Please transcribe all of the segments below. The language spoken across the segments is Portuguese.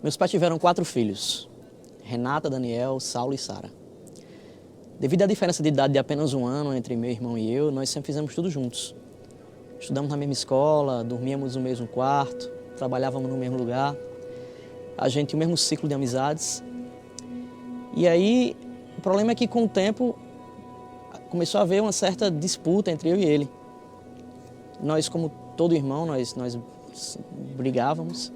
Meus pais tiveram 4 filhos, Renata, Daniel, Saulo e Sara. Devido à diferença de idade de apenas 1 ano entre meu irmão e eu, nós sempre fizemos tudo juntos. Estudamos na mesma escola, dormíamos no mesmo quarto, trabalhávamos no mesmo lugar. A gente tinha o mesmo ciclo de amizades. E aí, o problema é que com o tempo começou a haver uma certa disputa entre eu e ele. Nós, como todo irmão, nós brigávamos.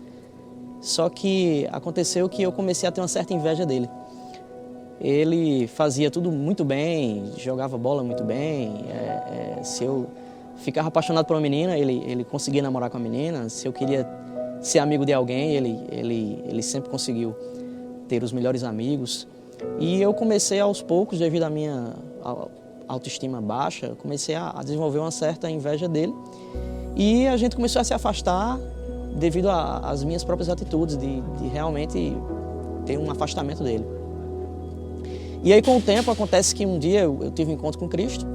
Só que aconteceu que eu comecei a ter uma certa inveja dele. Ele fazia tudo muito bem, jogava bola muito bem. Se eu ficava apaixonado por uma menina, ele conseguia namorar com a menina. Se eu queria ser amigo de alguém, ele sempre conseguiu ter os melhores amigos. E eu comecei aos poucos, devido à minha autoestima baixa, comecei a desenvolver uma certa inveja dele. E a gente começou a se afastar devido às minhas próprias atitudes, de realmente ter um afastamento dele. E aí, com o tempo, acontece que um dia eu tive um encontro com Cristo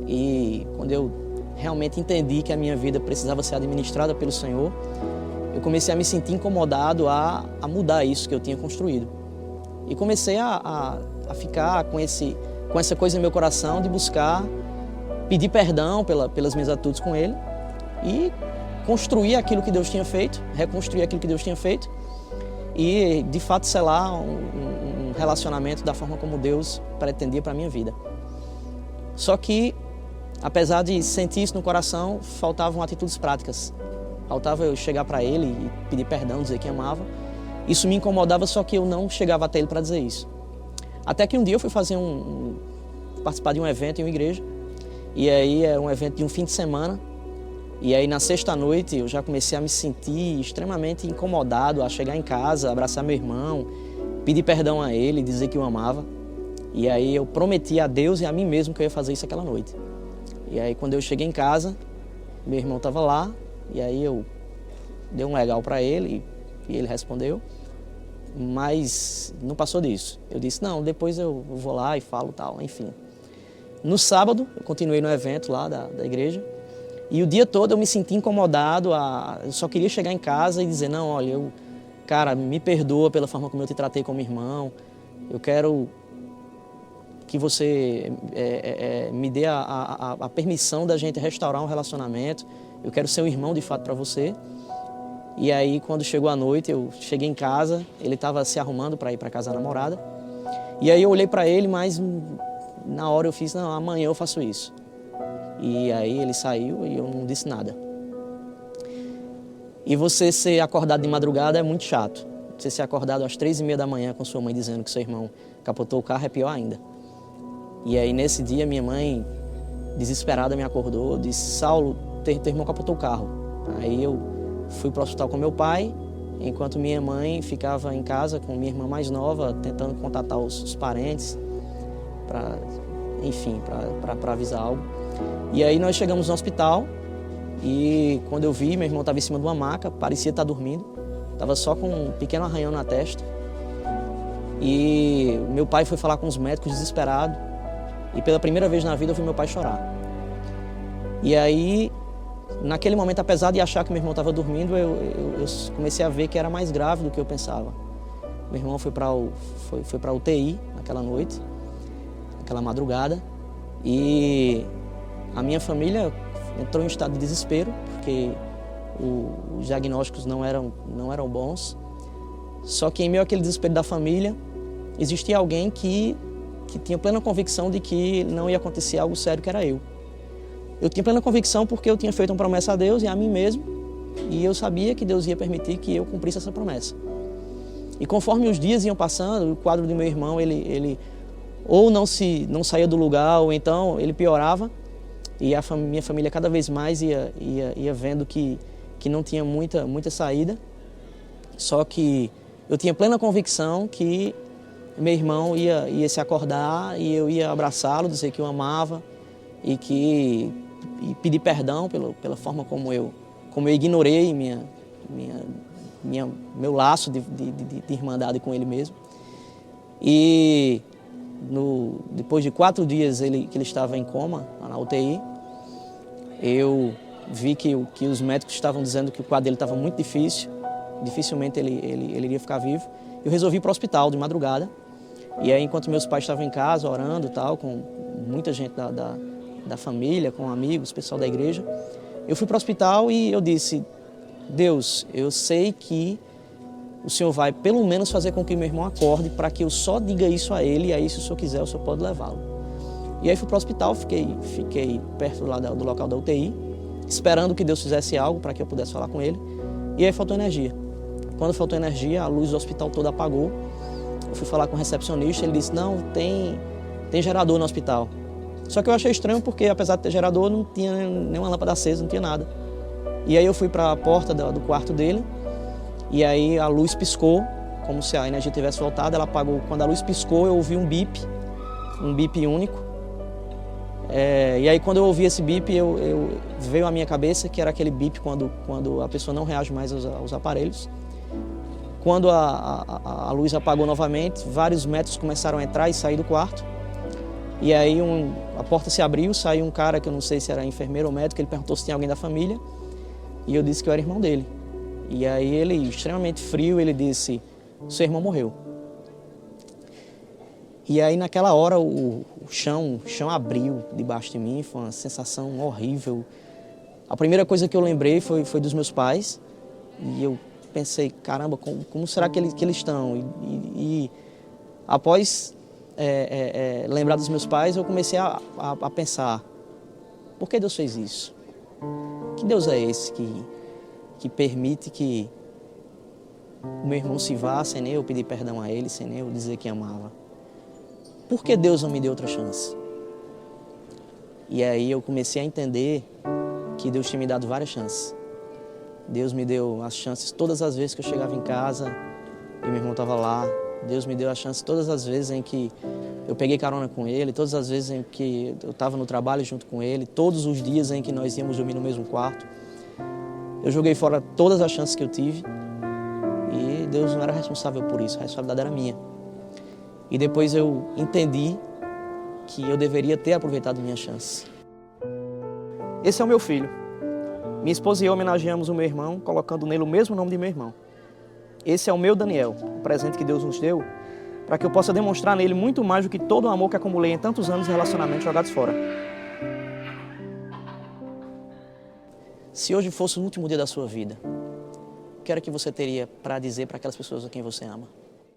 e quando eu realmente entendi que a minha vida precisava ser administrada pelo Senhor, eu comecei a me sentir incomodado a mudar isso que eu tinha construído. E comecei a ficar com essa coisa no meu coração de buscar pedir perdão pelas minhas atitudes com Ele e construir aquilo que Deus tinha feito, reconstruir aquilo que Deus tinha feito e, de fato, selar um relacionamento da forma como Deus pretendia para a minha vida. Só que, apesar de sentir isso no coração, faltavam atitudes práticas. Faltava eu chegar para Ele e pedir perdão, dizer que amava. Isso me incomodava, só que eu não chegava até Ele para dizer isso. Até que um dia eu fui participar de um evento em uma igreja, e aí era um evento de um fim de semana, e aí na sexta-noite eu já comecei a me sentir extremamente incomodado a chegar em casa, abraçar meu irmão, pedir perdão a ele, dizer que o amava. E aí eu prometi a Deus e a mim mesmo que eu ia fazer isso aquela noite. E aí quando eu cheguei em casa, meu irmão estava lá, e aí eu dei um legal para ele, e ele respondeu, mas não passou disso. Eu disse, não, depois eu vou lá e falo tal, enfim. No sábado, eu continuei no evento lá da igreja, e o dia todo eu me senti incomodado, eu só queria chegar em casa e dizer, não, olha, cara, me perdoa pela forma como eu te tratei como irmão, eu quero que você me dê a permissão da gente restaurar um relacionamento, eu quero ser um irmão de fato para você. E aí, quando chegou a noite, eu cheguei em casa, ele estava se arrumando para ir para casa da namorada, e aí eu olhei para ele, mas na hora eu fiz, não, amanhã eu faço isso. E aí ele saiu e eu não disse nada. E você ser acordado de madrugada é muito chato. Você ser acordado às 3h30 da manhã com sua mãe dizendo que seu irmão capotou o carro é pior ainda. E aí nesse dia minha mãe, desesperada, me acordou, disse, Saulo, teu irmão capotou o carro. Aí eu fui para o hospital com meu pai, enquanto minha mãe ficava em casa com minha irmã mais nova, tentando contatar os parentes, para avisar algo. E aí nós chegamos no hospital e quando eu vi, meu irmão estava em cima de uma maca, parecia estar dormindo, estava só com um pequeno arranhão na testa. E meu pai foi falar com os médicos desesperado e pela primeira vez na vida eu vi meu pai chorar. E aí, naquele momento, apesar de achar que meu irmão estava dormindo, eu comecei a ver que era mais grave do que eu pensava. Meu irmão foi para a UTI naquela noite, naquela madrugada, e a minha família entrou em estado de desespero, porque os diagnósticos não eram bons. Só que em meio àquele desespero da família, existia alguém que tinha plena convicção de que não ia acontecer algo sério, que era eu. Eu tinha plena convicção porque eu tinha feito uma promessa a Deus e a mim mesmo, e eu sabia que Deus ia permitir que eu cumprisse essa promessa. E conforme os dias iam passando, o quadro do meu irmão, ele ou não saía do lugar, ou então ele piorava, e a minha família cada vez mais ia vendo que não tinha muita saída. Só que eu tinha plena convicção que meu irmão ia se acordar e eu ia abraçá-lo, dizer que o amava e pedir perdão pela forma como eu ignorei meu laço de irmandade com ele mesmo. E depois de 4 dias que ele estava em coma, na UTI, eu vi que os médicos estavam dizendo que o quadro dele estava muito difícil dificilmente ele iria ficar vivo. Eu resolvi ir para o hospital de madrugada. E aí, enquanto meus pais estavam em casa, orando e tal, com muita gente da família, com amigos, pessoal da igreja, eu fui para o hospital e eu disse: Deus, eu sei que o Senhor vai pelo menos fazer com que meu irmão acorde para que eu só diga isso a ele, e aí, se o Senhor quiser, o Senhor pode levá-lo. E aí fui para o hospital, fiquei perto lá do local da UTI, esperando que Deus fizesse algo para que eu pudesse falar com ele. E aí faltou energia. Quando faltou energia, a luz do hospital toda apagou. Eu fui falar com o recepcionista, ele disse: não, tem gerador no hospital. Só que eu achei estranho porque, apesar de ter gerador, não tinha nenhuma lâmpada acesa, não tinha nada. E aí eu fui para a porta do quarto dele, e aí a luz piscou, como se a energia tivesse voltado, ela apagou. Quando a luz piscou, eu ouvi um bip único. E aí quando eu ouvi esse bip, veio à minha cabeça que era aquele bip quando a pessoa não reage mais aos aparelhos. Quando a luz apagou novamente, vários médicos começaram a entrar e sair do quarto. E aí a porta se abriu, saiu um cara que eu não sei se era enfermeiro ou médico, ele perguntou se tinha alguém da família. E eu disse que eu era irmão dele. E aí ele, extremamente frio, ele disse: seu irmão morreu. E aí naquela hora o chão abriu debaixo de mim, foi uma sensação horrível. A primeira coisa que eu lembrei foi dos meus pais. E eu pensei: caramba, como será que eles estão? E após lembrar dos meus pais, eu comecei a pensar: por que Deus fez isso? Que Deus é esse que permite que o meu irmão se vá sem nem eu pedir perdão a ele, sem nem eu dizer que amava? Por que Deus não me deu outra chance? E aí eu comecei a entender que Deus tinha me dado várias chances. Deus me deu as chances todas as vezes que eu chegava em casa e meu irmão estava lá. Deus me deu a chance todas as vezes em que eu peguei carona com ele, todas as vezes em que eu estava no trabalho junto com ele, todos os dias em que nós íamos dormir no mesmo quarto. Eu joguei fora todas as chances que eu tive e Deus não era responsável por isso, a responsabilidade era minha. E depois eu entendi que eu deveria ter aproveitado minha chance. Esse é o meu filho. Minha esposa e eu homenageamos o meu irmão, colocando nele o mesmo nome de meu irmão. Esse é o meu Daniel, o presente que Deus nos deu, para que eu possa demonstrar nele muito mais do que todo o amor que acumulei em tantos anos de relacionamentos jogados fora. Se hoje fosse o último dia da sua vida, o que era que você teria para dizer para aquelas pessoas a quem você ama?